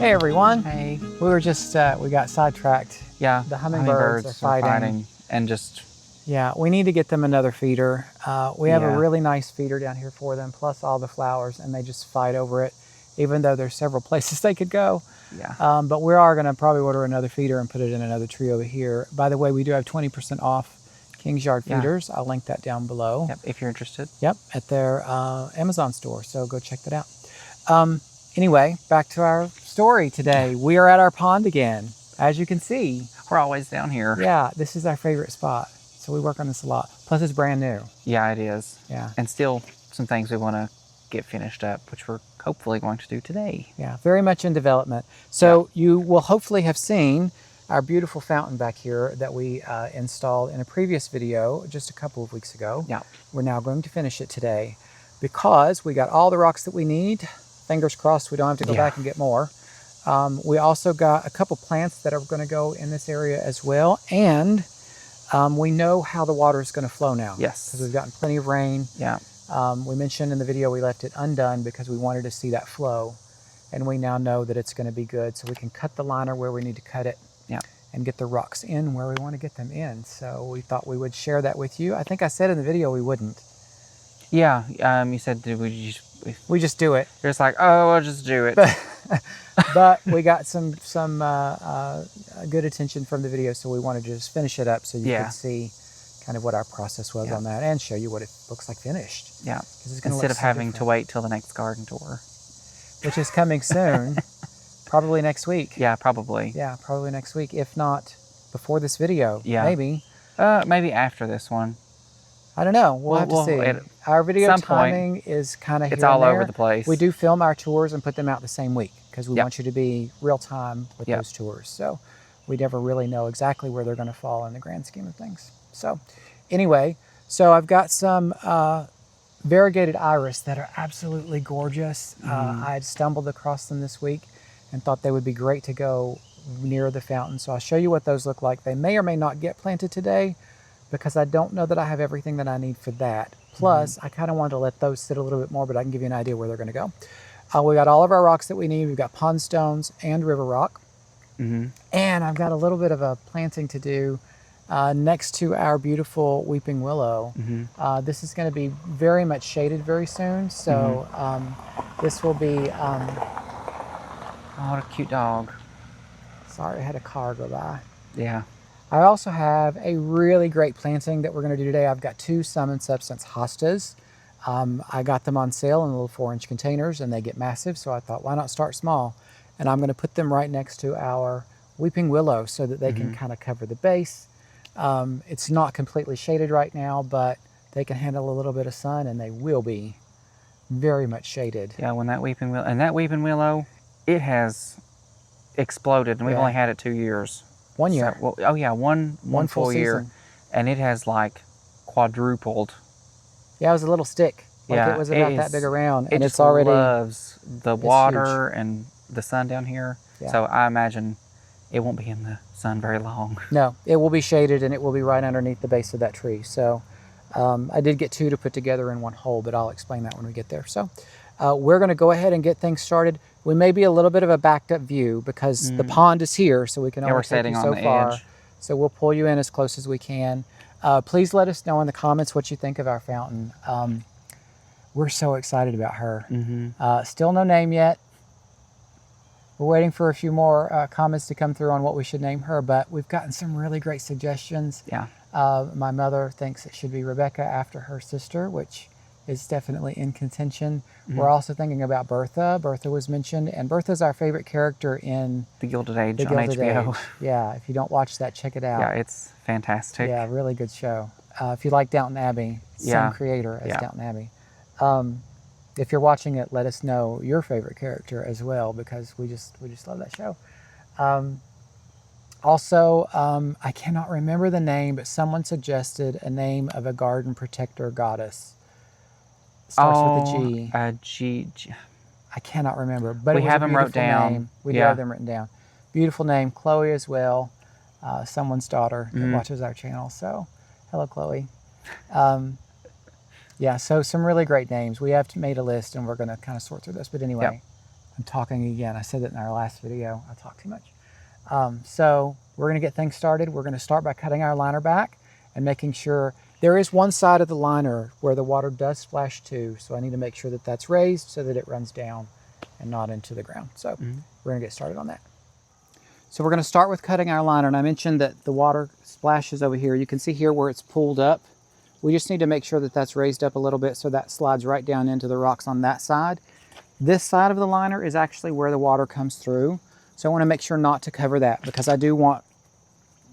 Hey everyone. Hey. We were just, we got sidetracked. Yeah. The hummingbirds are fighting. And just... Yeah, we need to get them another feeder. We have a Yeah. really nice feeder down here for them, plus all the flowers, and they just fight over it, even though there's several places they could go. Yeah. But we are going to probably order another feeder and put it in another tree over here. By the way, we do have 20% off King's Yard feeders. I'll link that down below. Yep, if you're interested. Yep, at their Amazon store, so go check that out. Anyway, back to our story today. We are at our pond again. As you can see, we're always down here. Yeah, this is our favorite spot. So we work on this a lot. Plus it's brand new. Yeah, it is. Yeah. And still some things we want to get finished up, which we're hopefully going to do today. Yeah, very much in development. So you will hopefully have seen our beautiful fountain back here that we installed in a previous video just a couple of weeks ago. Yeah. We're now going to finish it today because we got all the rocks that we need. Fingers crossed we don't have to go back and get more. We also got a couple plants that are going to go in this area as well. And we know how the water is going to flow now. Yes. Because we've gotten plenty of rain. Yeah. We mentioned in the video we left it undone because we wanted to see that flow. And we now know that it's going to be good. So we can cut the liner where we need to cut it. Yeah. And get the rocks in where we want to get them in. So we thought we would share that with you. I think I said in the video we wouldn't. Yeah. You said we just do it. You're just like, oh, I'll just do it. But we got some good attention from the video, so we wanted to just finish it up so you could see kind of what our process was on that and show you what it looks like finished. Yeah. It's Instead of having to wait till the next garden tour. Which is coming soon. Probably next week. Yeah, probably. Yeah, probably next week. If not before this video. Yeah. Maybe. Maybe after this one. I don't know. We'll have to see. Our video timing is kind of here. It's all over the place. We do film our tours and put them out the same week because we want you to be real time with those tours. So we never really know exactly where they're going to fall in the grand scheme of things. So anyway, so I've got some variegated iris that are absolutely gorgeous. I had stumbled across them this week and thought they would be great to go near the fountain. So I'll show you what those look like. They may or may not get planted today, because I don't know that I have everything that I need for that. Plus, I kind of wanted to let those sit a little bit more, but I can give you an idea where they're going to go. We got all of our rocks that we need. We've got pond stones and river rock. And I've got a little bit of a planting to do next to our beautiful weeping willow. This is going to be very much shaded very soon. So this will be... oh, what a cute dog. Sorry, I had a car go by. Yeah. I also have a really great planting that we're going to do today. I've got 2 Sum and Substance hostas. I got them on sale in little 4-inch containers and they get massive. So I thought, why not start small? And I'm going to put them right next to our weeping willow so that they can kind of cover the base. It's not completely shaded right now, but they can handle a little bit of sun and they will be very much shaded. Yeah, when that weeping willow, it has exploded and we've only had it 2 years. 1 year. So, well, oh yeah, one full year, and it has like quadrupled. Yeah, it was a little stick. Like it was about that big around, and it's already loves the water and the sun down here. Yeah. So I imagine it won't be in the sun very long. No, it will be shaded, and it will be right underneath the base of that tree. So I did get 2 to put together in one hole, but I'll explain that when we get there. So we're going to go ahead and get things started. We may be a little bit of a backed up view because the pond is here, so we can only take you so far. Edge. So we'll pull you in as close as we can. Please let us know in the comments what you think of our fountain. We're so excited about her. Still no name yet. We're waiting for a few more comments to come through on what we should name her, but we've gotten some really great suggestions. Yeah. My mother thinks it should be Rebecca after her sister, which is definitely in contention. We're also thinking about Bertha. Bertha was mentioned, and Bertha's our favorite character in The Gilded Age on HBO. Age. Yeah, if you don't watch that, check it out. Yeah, it's fantastic. Yeah, really good show. If you like Downton Abbey, same creator as Downton Abbey. If you're watching it, let us know your favorite character as well, because we just love that show. Also, I cannot remember the name, but someone suggested a name of a garden protector goddess. Starts with a G. I cannot remember, but we have them wrote down. Name. We do have them written down. Beautiful name, Chloe as well. Someone's daughter that watches our channel. So, hello, Chloe. Yeah, so some really great names. We have made a list, and we're going to kind of sort through this. But anyway, I'm talking again. I said that in our last video. I talk too much. So we're going to get things started. We're going to start by cutting our liner back and making sure there is one side of the liner where the water does splash to. So I need to make sure that that's raised so that it runs down and not into the ground. So we're going to get started on that. So we're going to start with cutting our liner. And I mentioned that the water splashes over here. You can see here where it's pulled up. We just need to make sure that that's raised up a little bit so that slides right down into the rocks on that side. This side of the liner is actually where the water comes through. So I want to make sure not to cover that because I do want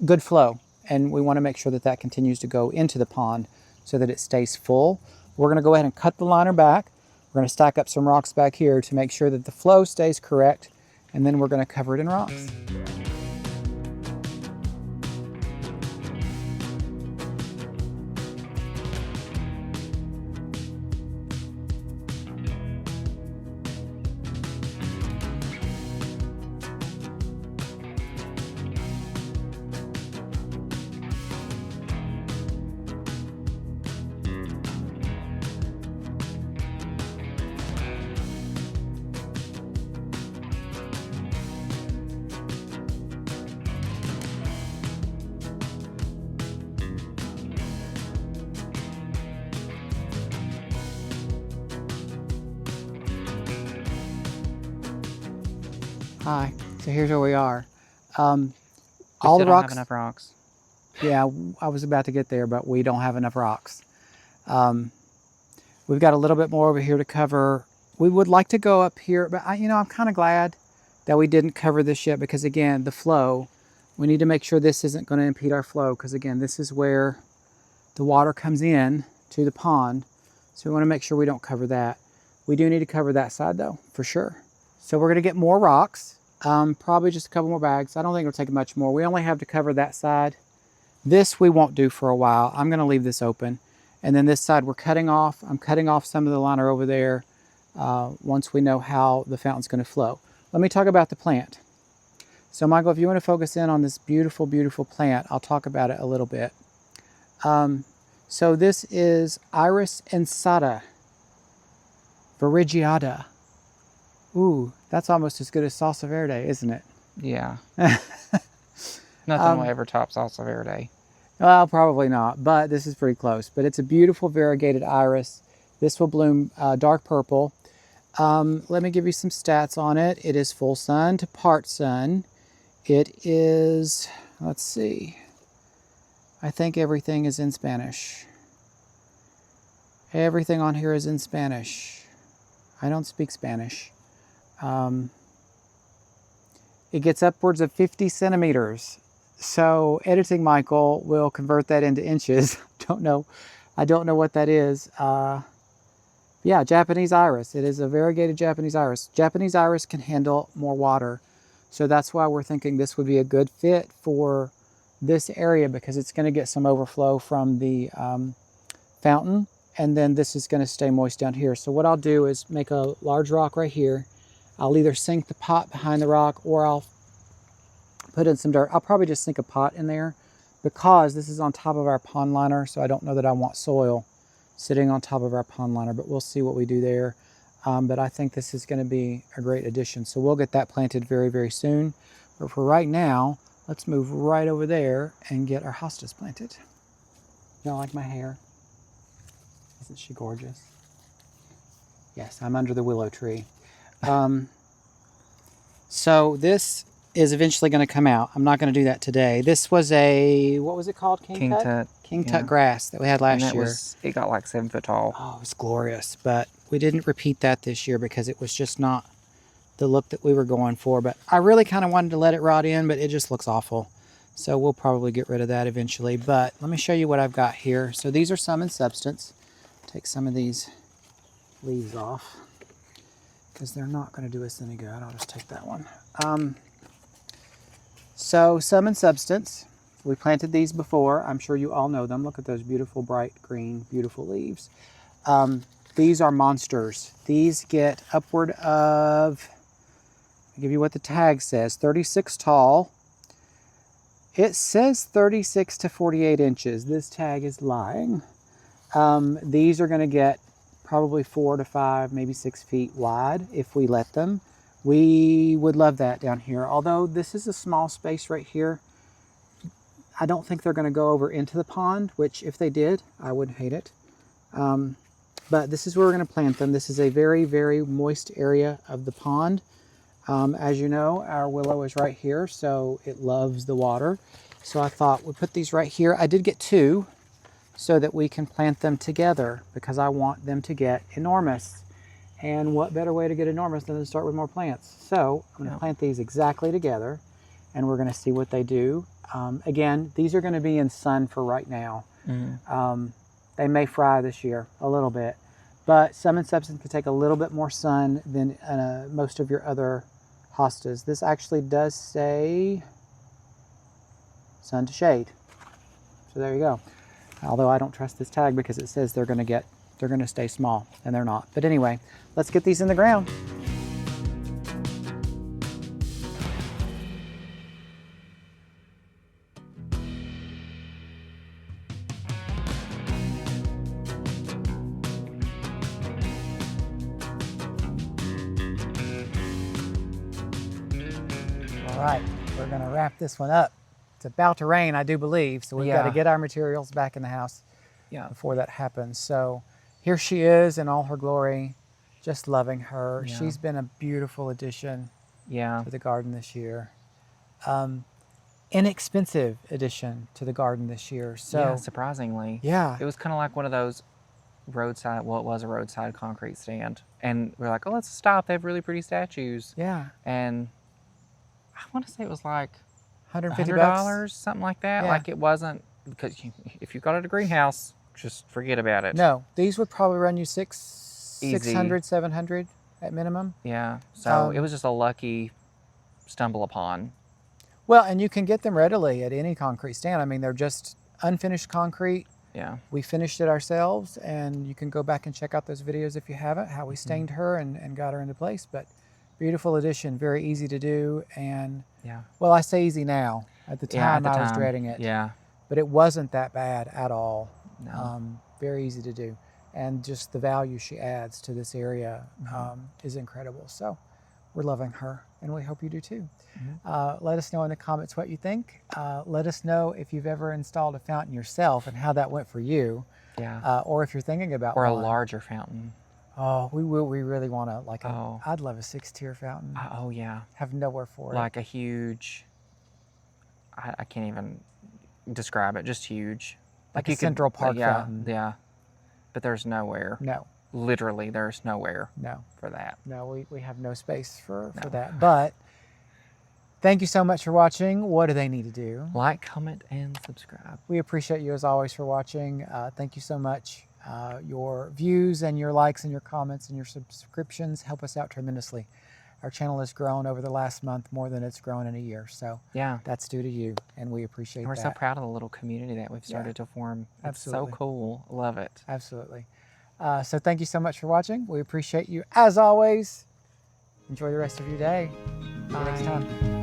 good flow. And we want to make sure that that continues to go into the pond so that it stays full. We're going to go ahead and cut the liner back. We're going to stack up some rocks back here to make sure that the flow stays correct. And then we're going to cover it in rocks. Hi, so here's where we are. All the don't rocks. have enough rocks. Yeah, I was about to get there, but we don't have enough rocks. We've got a little bit more over here to cover. We would like to go up here, but I'm kind of glad that we didn't cover this yet because again, the flow, we need to make sure this isn't going to impede our flow because again, this is where the water comes in to the pond. So we want to make sure we don't cover that. We do need to cover that side though, for sure. So we're going to get more rocks, probably just a couple more bags. I don't think it'll take much more. We only have to cover that side. This we won't do for a while. I'm going to leave this open. And then this side we're cutting off. I'm cutting off some of the liner over there once we know how the fountain's going to flow. Let me talk about the plant. So Michael, if you want to focus in on this beautiful, beautiful plant, I'll talk about it a little bit. So this is Iris insata virigiata. Ooh, that's almost as good as salsa verde, isn't it? Yeah. Nothing will ever top salsa verde. Well, probably not, but this is pretty close. But it's a beautiful variegated iris. This will bloom dark purple. Let me give you some stats on it. It is full sun to part sun. It is, let's see, I think everything is in Spanish. Everything on here is in Spanish. I don't speak Spanish. It gets upwards of 50 centimeters. So editing Michael will convert that into inches. I don't know what that is. Yeah, Japanese iris. It is a variegated Japanese iris. Japanese iris can handle more water. So that's why we're thinking this would be a good fit for this area because it's going to get some overflow from the fountain. And then this is going to stay moist down here. So what I'll do is make a large rock right here. I'll either sink the pot behind the rock or I'll put in some dirt. I'll probably just sink a pot in there because this is on top of our pond liner. So I don't know that I want soil sitting on top of our pond liner, but we'll see what we do there. But I think this is going to be a great addition. So we'll get that planted very, very soon. But for right now, let's move right over there and get our hostas planted. You don't like my hair? Isn't she gorgeous? Yes, I'm under the willow tree. So this is eventually going to come out. I'm not going to do that today. This was a, what was it called? King Tut. King Tut grass that we had last year. It got like 7 foot tall. Oh, it was glorious. But we didn't repeat that this year because it was just not the look that we were going for. But I really kind of wanted to let it rot in, but it just looks awful. So we'll probably get rid of that eventually. But let me show you what I've got here. So these are some in substance. Take some of these leaves off because they're not going to do us any good. I'll just take that one. So some in substance. We planted these before. I'm sure you all know them. Look at those beautiful, bright green, beautiful leaves. These are monsters. These get upward of, I'll give you what the tag says, 36 tall. It says 36 to 48 inches. This tag is lying. These are going to get probably 4 to 5, maybe 6 feet wide if we let them. We would love that down here. Although this is a small space right here, I don't think they're going to go over into the pond, which if they did, I wouldn't hate it. But this is where we're going to plant them. This is a very, very moist area of the pond. As you know, our willow is right here, so it loves the water. So I thought we'd put these right here. I did get 2 so that we can plant them together because I want them to get enormous. And what better way to get enormous than to start with more plants? So I'm going to plant these exactly together, and we're going to see what they do. Again, these are going to be in sun for right now. They may fry this year a little bit, but Sun and Substance can take a little bit more sun than most of your other hostas. This actually does say sun to shade. So there you go. Although I don't trust this tag because it says they're going to stay small, and they're not. But anyway, let's get these in the ground. All right, we're going to wrap this one up. It's about to rain, I do believe, so we've got to get our materials back in the house before that happens. So here she is in all her glory, just loving her. Yeah. She's been a beautiful addition to the garden this year. Inexpensive addition to the garden this year. So surprisingly. Yeah. It was kind of like one of those roadside, well, it was a roadside concrete stand. And we're like, oh, let's stop. They have really pretty statues. Yeah. And I want to say it was like $150, something like that. Yeah. Like it wasn't, because if you got it at a greenhouse, just forget about it. No, these would probably run you $600, $700 at minimum. Yeah, so it was just a lucky stumble upon. Well, and you can get them readily at any concrete stand. I mean, they're just unfinished concrete. Yeah. We finished it ourselves, and you can go back and check out those videos if you haven't, how we stained her and got her into place. But beautiful addition, very easy to do. And well, I say easy now. At the time, I was dreading it. Yeah. But it wasn't that bad at all. No. Very easy to do. And just the value she adds to this area is incredible. So we're loving her, and we hope you do too. Let us know in the comments what you think. Let us know if you've ever installed a fountain yourself and how that went for you. Yeah. Or if you're thinking about or one. a larger fountain. Oh, we really want to, like, I'd love a 6-tier fountain. Oh, yeah. Have nowhere for it. Like a huge, I can't even describe it, just huge. Like a Central Park fountain. Yeah. But there's nowhere. No. Literally, there's nowhere for that. No, we have no space for that. But thank you so much for watching. What do they need to do? Like, comment, and subscribe. We appreciate you as always for watching. Thank you so much. Your views and your likes and your comments and your subscriptions help us out tremendously. Our channel has grown over the last month more than it's grown in a year. So that's due to you, and we appreciate that. We're so proud of the little community that we've started to form. Absolutely. It's so cool. Love it. Absolutely. So thank you so much for watching. We appreciate you as always. Enjoy the rest of your day. See you next time.